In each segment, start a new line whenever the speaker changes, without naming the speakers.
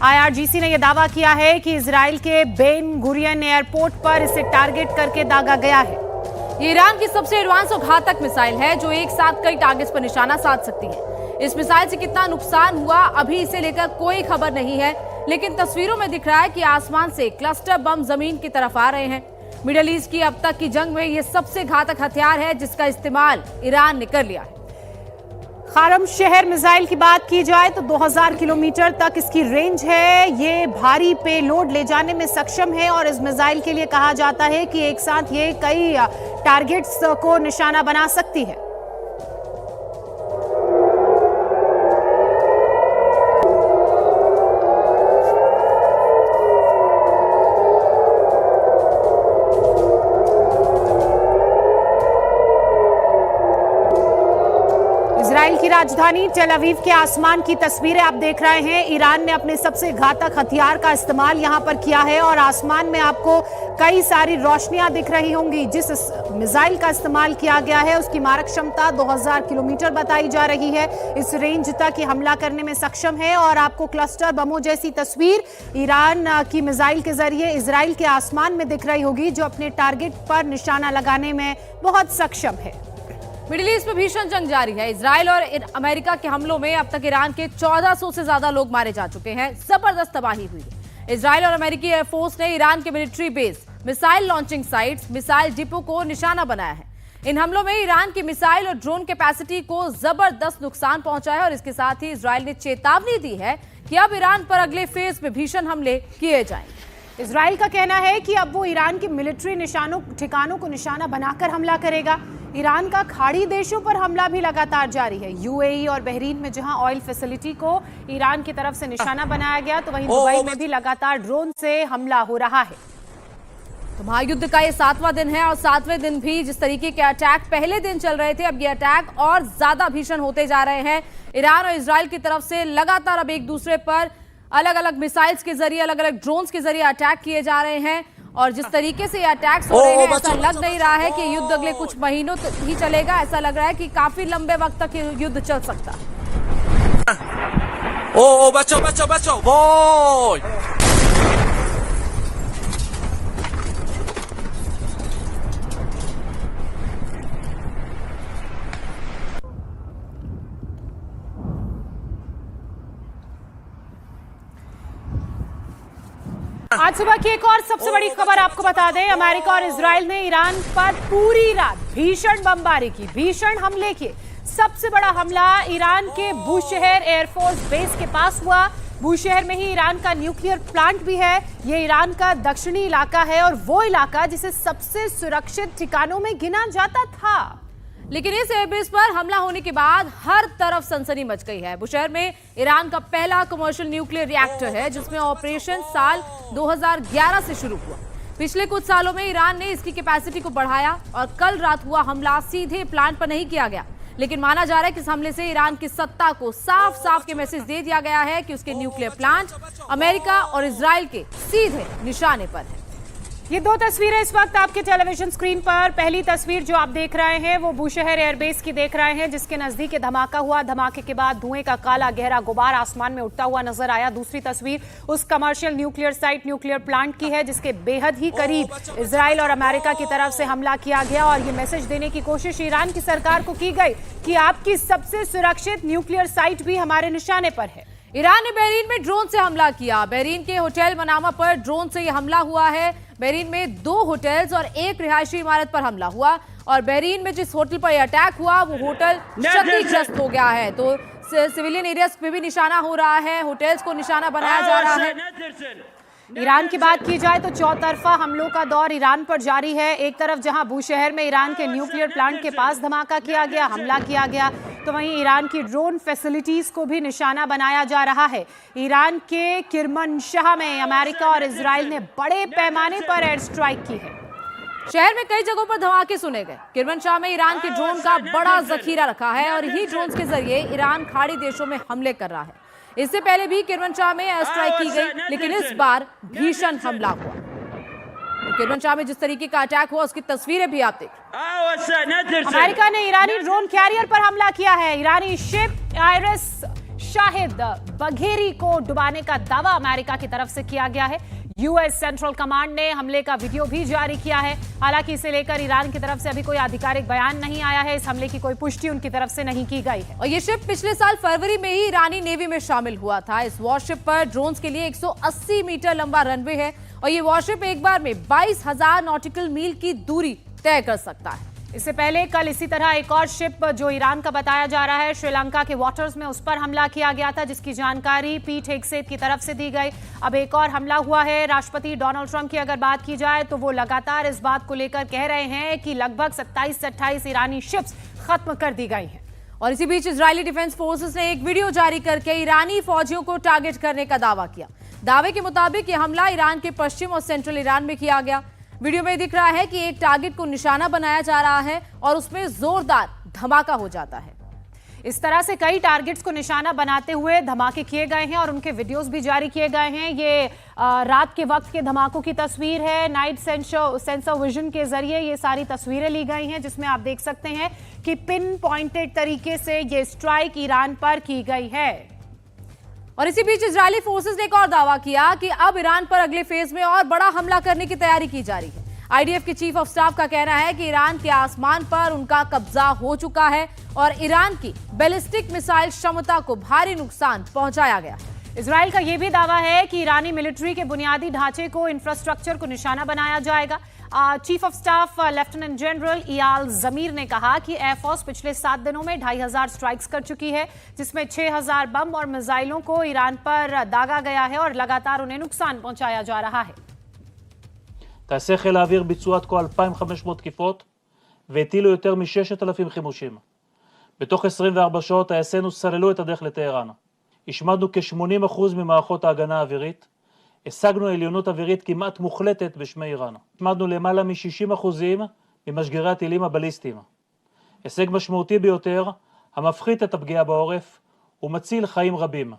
IRGC ने यह दावा किया है कि इजराइल के बेन गुरियन एयरपोर्ट पर इसे टारगेट करके दागा गया है।
ये ईरान की सबसे एडवांस और घातक मिसाइल है जो एक साथ कई टारगेट्स पर निशाना साध सकती है। इस मिसाइल से कितना नुकसान हुआ अभी इसे लेकर कोई खबर नहीं है, लेकिन तस्वीरों में दिख रहा है कि आसमान से क्लस्टर बम जमीन की तरफ आ रहे हैं। मिडिल ईस्ट की अब तक की जंग में ये सबसे घातक हथियार है जिसका इस्तेमाल ईरान ने कर लिया है।
खारम शहर मिसाइल की बात की जाए तो 2000 किलोमीटर तक इसकी रेंज है। ये भारी पेलोड ले जाने में सक्षम है और इस मिसाइल के लिए कहा जाता है कि एक साथ ये कई टारगेट्स को निशाना बना सकती है। इजराइल की राजधानी टेल अवीव के आसमान की तस्वीरें आप देख रहे हैं। ईरान ने अपने सबसे घातक हथियार का इस्तेमाल यहां पर किया है और आसमान में आपको कई सारी रोशनियां दिख रही होंगी। जिस मिसाइल का इस्तेमाल किया गया है उसकी मारक क्षमता 2000 किलोमीटर बताई जा रही है। इस रेंज तक ये हमला करने में सक्षम है और आपको क्लस्टर बमों जैसी तस्वीर ईरान की मिसाइल के जरिए इजराइल के आसमान में दिख रही होगी, जो अपने टारगेट पर निशाना लगाने में बहुत सक्षम है।
मिडिल ईस्ट में भीषण जंग जारी है। इजराइल और अमेरिका के हमलों में अब तक ईरान के 1400 से ज्यादा लोग मारे जा चुके हैं। जबरदस्त तबाही हुई है। इजराइल और अमेरिकी एयरफोर्स ने ईरान के military base, missile launching sites, missile depot को निशाना बनाया है। इन हमलों में ईरान की मिसाइल और ड्रोन कैपेसिटी को जबरदस्त नुकसान पहुंचा है और इसके साथ ही इजराइल ने चेतावनी दी है कि अब ईरान पर अगले फेज में भीषण हमले किए जाएंगे।
इजराइल का कहना है कि अब वो ईरान के मिलिट्री ठिकानों को निशाना बनाकर हमला करेगा। ईरान का खाड़ी देशों पर हमला भी लगातार जारी है। यूएई और बहरीन में जहां ऑयल फैसिलिटी को ईरान की तरफ से निशाना बनाया गया, तो वहीं दुबई में भी लगातार ड्रोन से हमला हो रहा है।
तो महायुद्ध का ये 7वां दिन है और 7वें दिन भी जिस तरीके के अटैक पहले दिन चल रहे थे, अब ये अटैक और ज्यादा भीषण होते जा रहे हैं। ईरान और इजराइल की तरफ से लगातार अब एक दूसरे पर अलग अलग मिसाइल्स के जरिए, अलग अलग ड्रोन्स के जरिए अटैक किए जा रहे हैं और जिस तरीके से ये अटैक्स हो रहे हैं, ऐसा लग नहीं रहा है कि युद्ध अगले कुछ महीनों तक ही चलेगा। ऐसा लग रहा है कि काफी लंबे वक्त तक ये युद्ध चल सकता है।
बच्चों बच्चों बच्चों वो
आज सुबह की एक और सबसे बड़ी खबर आपको बता दें। अमेरिका और इजराइल ने ईरान पर पूरी रात भीषण बमबारी की, भीषण हमले किए। सबसे बड़ा हमला ईरान के बूशहर एयरफोर्स बेस के पास हुआ। बूशहर में ही ईरान का न्यूक्लियर प्लांट भी है। ये ईरान का दक्षिणी इलाका है और वो इलाका जिसे सबसे सुरक्षित ठिकानों में गिना जाता था।
लेकिन इस एयरबेस पर हमला होने के बाद हर तरफ सनसनी मच गई है। बुशहर में ईरान का पहला कमर्शियल न्यूक्लियर रिएक्टर है जिसमें ऑपरेशन साल 2011 से शुरू हुआ। पिछले कुछ सालों में ईरान ने इसकी कैपेसिटी को बढ़ाया और कल रात हुआ हमला सीधे प्लांट पर नहीं किया गया, लेकिन माना जा रहा है कि इस हमले से ईरान की सत्ता को साफ साफ के मैसेज दे दिया गया है कि उसके न्यूक्लियर प्लांट अमेरिका और इजराइल के सीधे निशाने पर है।
ये दो तस्वीरें इस वक्त आपके टेलीविजन स्क्रीन पर। पहली तस्वीर जो आप देख रहे हैं वो बूशहर एयरबेस की देख रहे हैं, जिसके नजदीक धमाका हुआ। धमाके के बाद धुएं का काला गहरा गुबार आसमान में उठता हुआ नजर आया। दूसरी तस्वीर उस commercial nuclear site, nuclear plant की है जिसके बेहद ही करीब इजराइल और अमेरिका की तरफ से हमला किया गया और ये मैसेज देने की कोशिश ईरान की सरकार को की गई कि आपकी सबसे सुरक्षित न्यूक्लियर साइट भी हमारे निशाने पर है।
ईरान ने बहरीन में ड्रोन से हमला किया। बहरीन के होटल मनामा पर ड्रोन से यह हमला हुआ है। बहरीन में 2 होटल्स और एक रिहायशी इमारत पर हमला हुआ और बहरीन में जिस होटल पर यह अटैक हुआ वो होटल क्षतिग्रस्त हो गया है। तो सिविलियन एरियाज पे भी निशाना हो रहा है, होटल्स को निशाना बनाया जा रहा है।
ईरान की बात की जाए तो चौतरफा हमलों का दौर ईरान पर जारी है। एक तरफ जहां बूशहर में ईरान के न्यूक्लियर प्लांट के पास धमाका किया गया, हमला किया गया, तो वहीं ईरान की ड्रोन फैसिलिटीज को भी निशाना बनाया जा रहा है। ईरान के किरमनशाह में अमेरिका और इजराइल ने बड़े पैमाने पर एयर स्ट्राइक की है।
शहर में कई जगहों पर धमाके सुने गए। किरमनशाह में ईरान के ड्रोन का बड़ा जखीरा रखा है और इन्हीं ड्रोन के जरिए ईरान खाड़ी देशों में हमले कर रहा है। इससे पहले भी किरमनशाह में एयर स्ट्राइक की गई, लेकिन इस बार भीषण हमला हुआ। तो किरमनशाह में जिस तरीके का अटैक हुआ उसकी तस्वीरें भी आप देख।
अमेरिका ने ईरानी ड्रोन कैरियर पर हमला किया है। ईरानी शिप आयरस शाहिद बघेरी को डुबाने का दावा अमेरिका की तरफ से किया गया है। यूएस सेंट्रल कमांड ने हमले का वीडियो भी जारी किया है। हालांकि इसे लेकर ईरान की तरफ से अभी कोई आधिकारिक बयान नहीं आया है। इस हमले की कोई पुष्टि उनकी तरफ से नहीं की गई है।
और ये शिप पिछले साल फरवरी में ही ईरानी नेवी में शामिल हुआ था। इस वॉरशिप पर ड्रोन्स के लिए 180 मीटर लंबा रनवे है और ये वॉरशिप एक बार में 22,000 नॉटिकल मील की दूरी तय कर सकता है।
इससे पहले कल इसी तरह एक और शिप जो ईरान का बताया जा रहा है श्रीलंका के वाटर्स में, उस पर हमला किया गया था, जिसकी जानकारी पीट हेगसेथ की तरफ से दी गई। अब एक और हमला हुआ है। राष्ट्रपति डोनाल्ड ट्रंप की अगर बात की जाए तो वो लगातार इस बात को लेकर कह रहे हैं कि लगभग 27 से 28 ईरानी शिप्स खत्म कर दी गई हैं।
और इसी बीच इजरायली डिफेंस फोर्सेस ने एक वीडियो जारी करके ईरानी फौजियों को टारगेट करने का दावा किया। दावे के मुताबिक यह हमला ईरान के पश्चिम और सेंट्रल ईरान में किया गया। वीडियो में दिख रहा है कि एक टारगेट को निशाना बनाया जा रहा है और उसमें जोरदार धमाका हो जाता है।
इस तरह से कई टारगेट्स को निशाना बनाते हुए धमाके किए गए हैं और उनके वीडियोस भी जारी किए गए हैं। ये रात के वक्त के धमाकों की तस्वीर है। नाइट सेंसर विजन के जरिए ये सारी तस्वीरें ली गई हैं, जिसमें आप देख सकते हैं कि पिन पॉइंटेड तरीके से ये स्ट्राइक ईरान पर की गई है।
और इसी बीच इजरायली फोर्सेस ने एक और दावा किया कि अब ईरान पर अगले फेज में और बड़ा हमला करने की तैयारी की जा रही है। आईडीएफ के चीफ ऑफ स्टाफ का कहना है कि ईरान के आसमान पर उनका कब्जा हो चुका है और ईरान की बैलिस्टिक मिसाइल क्षमता को भारी नुकसान पहुंचाया गया है।
इजराइल का यह भी दावा है कि ईरानी मिलिट्री के बुनियादी ढांचे को, इंफ्रास्ट्रक्चर को निशाना बनाया जाएगा। Chief of staff lieutenant general Eyal Zamir ने कहा कि एयरफोर्स पिछले 7 दिनों में 2,500 स्ट्राइक्स कर चुकी है, जिसमें 6,000 बम और मिसाइलों को ईरान पर दागा गया है और लगातार उन्हें नुकसान पहुंचाया जा रहा है।
טייסי חיל האוויר ביצעו עד כה 2,500 תקיפות והטילו יותר מ-6,000 חימושים. בתוך 24 שעות טייסינו סללו את הדרך לטהרן. השמדנו כ-80% ממערכות ההגנה האווירית. השגנו עליונות אווירית כמעט מוחלטת בשמי איראן. השמדנו למעלה מ-60% ממשגרי הטילים הבליסטיים. הישג משמעותי ביותר המפחית את הפגיעה בעורף ומציל חיים רבים.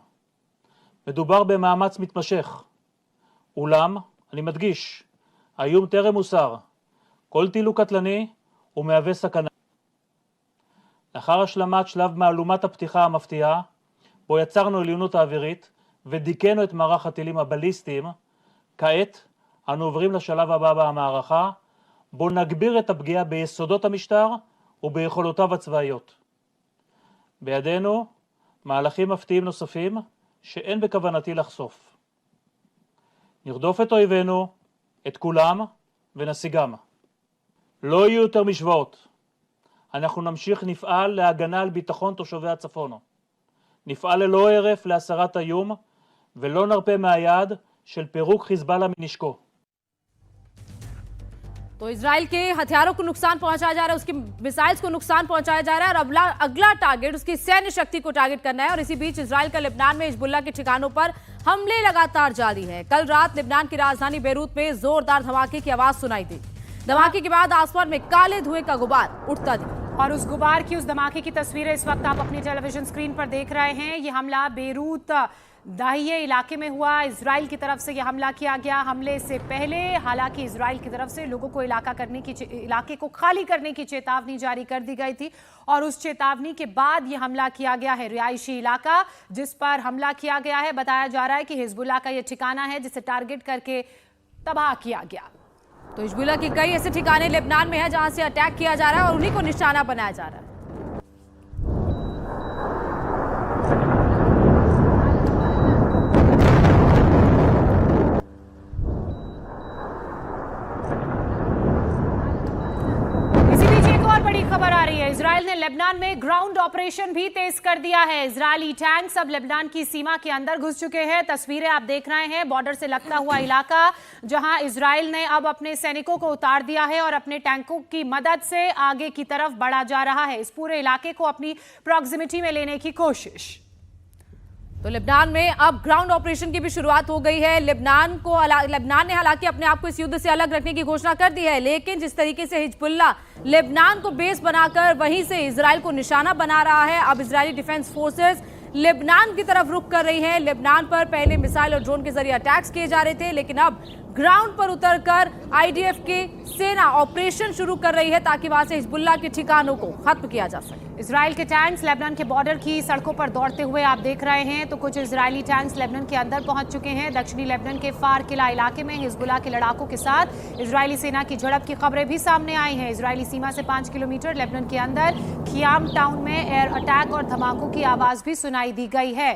מדובר במאמץ מתמשך. אולם, אני מדגיש, האיום טרם הוסר. כל טיל הוא קטלני ומהווה סכנה. לאחר השלמת שלב מהלומת הפתיחה המפתיעה, בו יצרנו עליונות האווירית ודיכאנו את מערך הטילים הבליסטיים, כעת אנו עוברים לשלב הבא במערכה, בו נגביר את הפגיעה ביסודות המשטר וביכולותיו הצבאיות. בידינו מהלכים מפתיעים נוספים שאין בכוונתי לחשוף. נרדוף את אויבינו, את כולם ונשיגם. לא יהיו יותר משוואות. אנחנו נמשיך נפעל להגנה על ביטחון תושבי הצפון. נפעל ללא הרף להסרת האיום ולא נרפה מהיעד של פירוק חיזבאללה מנשקו.
तो इजराइल के हथियारों को नुकसान पहुंचाया जा रहा है, उसकी मिसाइल्स को नुकसान पहुंचाया जा रहा है और अगला टारगेट उसकी सैन्य शक्ति को टारगेट करना है। और इसी बीच इजराइल का लेबनान में हिजबुल्लाह के ठिकानों पर हमले लगातार जारी है। कल रात लेबनान की राजधानी बेरूत में जोरदार धमाके की आवाज सुनाई दी। धमाके के बाद आसमान में काले धुएं का गुबार उठता दिखा
और उस गुबार की, उस धमाके की तस्वीरें इस वक्त आप अपनी टेलीविजन स्क्रीन पर देख रहे हैं। ये हमला बेरूत दाहिए इलाके में हुआ। इजराइल की तरफ से यह हमला किया गया। हमले से पहले हालांकि इजराइल की तरफ से लोगों को इलाके को खाली करने की चेतावनी जारी कर दी गई थी और उस चेतावनी के बाद यह हमला किया गया है। रिहायशी इलाका जिस पर हमला किया गया है, बताया जा रहा है कि हिजबुल्लाह का यह ठिकाना है जिसे टारगेट करके तबाह किया गया।
तो हिजबुल्लाह के कई ऐसे ठिकाने लेबनान में है जहां से अटैक किया जा रहा है और उन्हीं को निशाना बनाया जा रहा है।
खबर आ रही है, इजराइल ने लेबनान में ग्राउंड ऑपरेशन भी तेज कर दिया है। इजरायली टैंक्स अब लेबनान की सीमा के अंदर घुस चुके हैं। तस्वीरें आप देख रहे हैं, बॉर्डर से लगता हुआ इलाका जहां इजराइल ने अब अपने सैनिकों को उतार दिया है और अपने टैंकों की मदद से आगे की तरफ बढ़ा जा रहा है, इस पूरे इलाके को अपनी प्रॉक्सिमिटी में लेने की कोशिश।
तो लेबनान में अब ग्राउंड ऑपरेशन की भी शुरुआत हो गई है। लेबनान ने हालांकि अपने आप को इस युद्ध से अलग रखने की घोषणा कर दी है, लेकिन जिस तरीके से हिजबुल्लाह लेबनान को बेस बनाकर वहीं से इजराइल को निशाना बना रहा है, अब इजरायली डिफेंस फोर्सेस लेबनान की तरफ रुख कर रही है। लेबनान पर पहले मिसाइल और ड्रोन के जरिए अटैक्स किए जा रहे थे, लेकिन अब ग्राउंड पर उतरकर आईडीएफ की सेना ऑपरेशन शुरू कर रही है ताकि वहां से हिजबुल्लाह के ठिकानों को खत्म किया जा सके।
इजराइल के टैंक्स लेबनान के बॉर्डर की सड़कों पर दौड़ते हुए आप देख रहे हैं, तो कुछ इजरायली टैंक्स लेबनान के अंदर पहुंच चुके हैं। दक्षिणी लेबनान के फार किला इलाके में हिजबुल्लाह के लड़ाकों के साथ इजरायली सेना की झड़प की खबरें भी सामने आई हैं। इजरायली सीमा से 5 किलोमीटर लेबनान के अंदर खियाम टाउन में एयर अटैक और धमाकों की आवाज भी सुनाई दी गई है।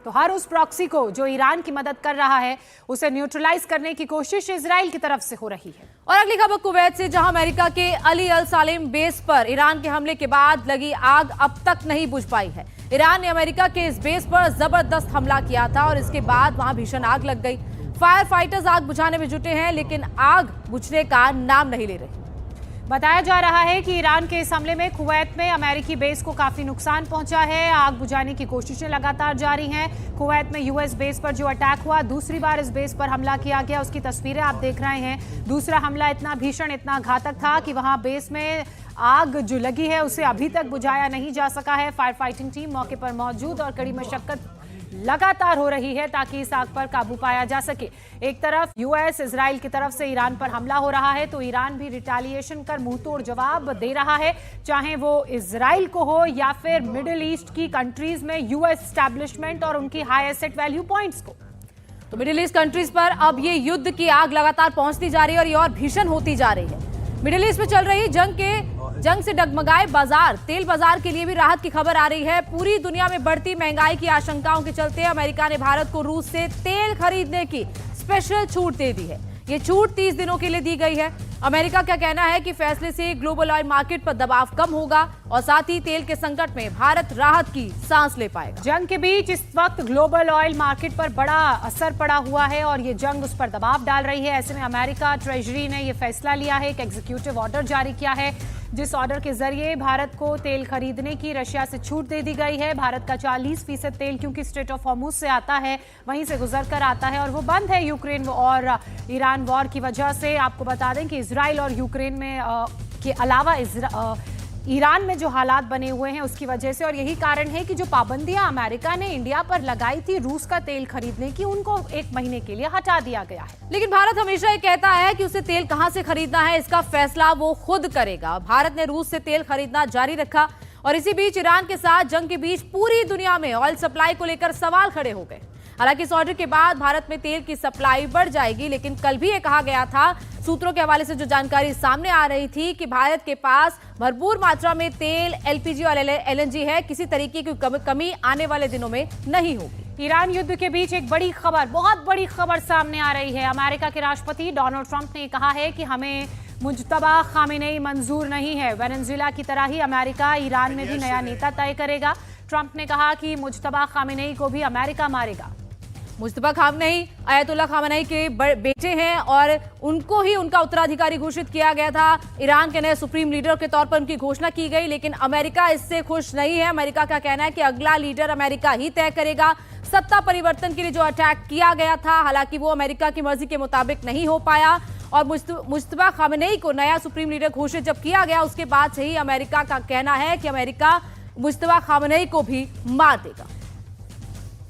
तो हर उस प्रॉक्सी को जो ईरान की मदद कर रहा है, उसे न्यूट्रलाइज करने की कोशिश इजराइल की तरफ से हो रही है।
और अगली खबर कुवैत से, जहां अमेरिका के अली अल सालेम बेस पर ईरान के हमले के बाद लगी आग अब तक नहीं बुझ पाई है। ईरान ने अमेरिका के इस बेस पर जबरदस्त हमला किया था और इसके बाद वहां भीषण आग लग गई। फायर फाइटर्स आग बुझाने में जुटे हैं, लेकिन आग बुझने का नाम नहीं ले रही।
बताया जा रहा है कि ईरान के इस हमले में कुवैत में अमेरिकी बेस को काफी नुकसान पहुंचा है। आग बुझाने की कोशिशें लगातार जारी हैं। कुवैत में यूएस बेस पर जो अटैक हुआ, दूसरी बार इस बेस पर हमला किया गया, उसकी तस्वीरें आप देख रहे हैं। दूसरा हमला इतना भीषण, इतना घातक था कि वहां बेस में आग जो लगी है उसे अभी तक बुझाया नहीं जा सका है। फायर फाइटिंग टीम मौके पर मौजूद और कड़ी मशक्कत लगातार हो रही है ताकि इस आग पर काबू पाया जा सके। एक तरफ यूएस इजराइल की तरफ से ईरान पर हमला हो रहा है, तो ईरान भी रिटेलिएशन कर मुंहतोड़ जवाब दे रहा है, चाहे वो इजराइल को हो या फिर मिडिल ईस्ट की कंट्रीज में यूएस एस्टैब्लिशमेंट और उनकी हाई एसेट वैल्यू पॉइंट्स को।
तो मिडिल ईस्ट कंट्रीज पर अब ये युद्ध की आग लगातार पहुंचती जा रही है और ये और भीषण होती जा रही है। मिडिल ईस्ट में चल रही जंग से डगमगाए बाजार, तेल बाजार के लिए भी राहत की खबर आ रही है। पूरी दुनिया में बढ़ती महंगाई की आशंकाओं के चलते अमेरिका ने भारत को रूस से तेल खरीदने की स्पेशल छूट दे दी है। ये छूट 30 दिनों के लिए दी गई है। अमेरिका का कहना है कि फैसले से ग्लोबल ऑयल मार्केट पर दबाव कम होगा और साथ ही तेल के संकट में भारत राहत की सांस ले पाएगा।
जंग के बीच इस वक्त ग्लोबल ऑयल मार्केट पर बड़ा असर पड़ा हुआ है और ये जंग उस पर दबाव डाल रही है। ऐसे में अमेरिका ट्रेजरी ने यह फैसला लिया है, एक एग्जीक्यूटिव ऑर्डर जारी किया है, जिस ऑर्डर के जरिए भारत को तेल खरीदने की रशिया से छूट दे दी गई है। भारत का 40% तेल क्योंकि स्ट्रेट ऑफ हॉर्मुज से आता है, वहीं से गुजर कर आता है और वो बंद है यूक्रेन और ईरान वॉर की वजह से। आपको बता दें कि इजराइल और यूक्रेन में के अलावा ईरान में जो हालात बने हुए हैं उसकी वजह से, और यही कारण है कि जो पाबंदियां अमेरिका ने इंडिया पर लगाई थी रूस का तेल खरीदने की, उनको 1 महीने के लिए हटा दिया गया है।
लेकिन भारत हमेशा ये कहता है कि उसे तेल कहां से खरीदना है, इसका फैसला वो खुद करेगा। भारत ने रूस से तेल खरीदना जारी रखा और इसी बीच ईरान के साथ जंग के बीच पूरी दुनिया में ऑयल सप्लाई को लेकर सवाल खड़े हो गए। हालांकि इस ऑर्डर के बाद भारत में तेल की सप्लाई बढ़ जाएगी, लेकिन कल भी ये कहा गया था, सूत्रों के हवाले से जो जानकारी सामने आ रही थी, कि भारत के पास भरपूर मात्रा में तेल, एलपीजी और एलएनजी है, किसी तरीके की कमी आने वाले दिनों में नहीं होगी।
ईरान युद्ध के बीच एक बड़ी खबर, बहुत बड़ी खबर सामने आ रही है। अमेरिका के राष्ट्रपति डोनाल्ड ट्रंप ने कहा है कि हमें मुज्तबा खामेनेई मंजूर नहीं है। वेनेजुएला की तरह ही अमेरिका ईरान में भी नया नेता तय करेगा। ट्रंप ने कहा कि मुज्तबा खामेनेई को भी अमेरिका मारेगा।
मुज्तबा खामेनेई अयतुल्लाह खामेनेई के बेटे हैं और उनको ही उनका उत्तराधिकारी घोषित किया गया था। ईरान के नए सुप्रीम लीडर के तौर पर उनकी घोषणा की गई, लेकिन अमेरिका इससे खुश नहीं है। अमेरिका का कहना है कि अगला लीडर अमेरिका ही तय करेगा। सत्ता परिवर्तन के लिए जो अटैक किया गया था, हालांकि वो अमेरिका की मर्जी के मुताबिक नहीं हो पाया और मुज्तबा खामेनेई को नया सुप्रीम लीडर घोषित जब किया गया, उसके बाद से ही अमेरिका का कहना है कि अमेरिका मुज्तबा खामेनेई को भी मार देगा।